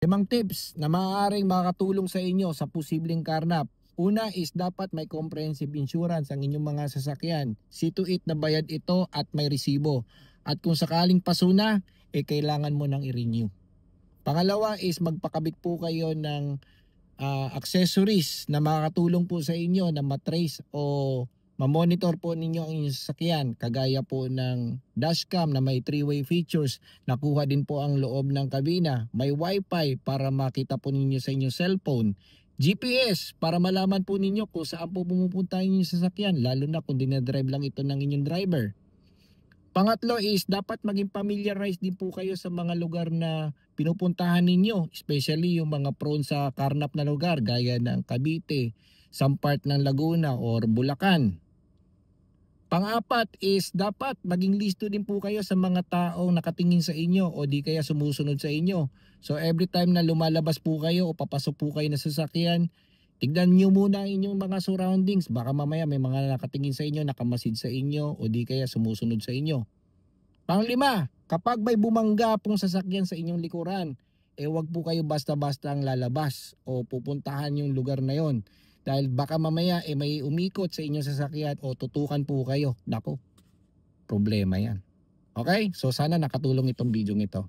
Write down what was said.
Limang tips na maaaring makakatulong sa inyo sa posibleng karnap. Una is dapat may comprehensive insurance ang inyong mga sasakyan. See to it na bayad ito at may resibo. At kung sakaling paso na, kailangan mo nang i-renew. Pangalawa is magpakabit po kayo ng accessories na makakatulong po sa inyo na matrace o mamonitor po ninyo ang inyong sasakyan, kagaya po ng dashcam na may 3-way features, nakuha din po ang loob ng kabina, may wifi para makita po ninyo sa inyong cellphone, GPS para malaman po ninyo kung saan po pumupunta ang inyong sasakyan, lalo na kung dinadrive lang ito ng inyong driver. Pangatlo is dapat maging familiarize din po kayo sa mga lugar na pinupuntahan ninyo, especially yung mga prone sa karnap na lugar gaya ng Cavite, some part ng Laguna or Bulacan. Pang-apat is dapat maging listo din po kayo sa mga taong nakatingin sa inyo o di kaya sumusunod sa inyo. So every time na lumalabas po kayo o papasok po kayo na sasakyan, tignan nyo muna ang inyong mga surroundings. Baka mamaya may mga nakatingin sa inyo, nakamasid sa inyo o di kaya sumusunod sa inyo. Panglima, kapag may bumangga pong sasakyan sa inyong likuran, wag po kayo basta-basta ang lalabas o pupuntahan yung lugar na yon. Dahil baka mamaya may umikot sa inyong sasakyan o tutukan po kayo. Nako, problema yan. Okay? So sana nakatulong itong video ito.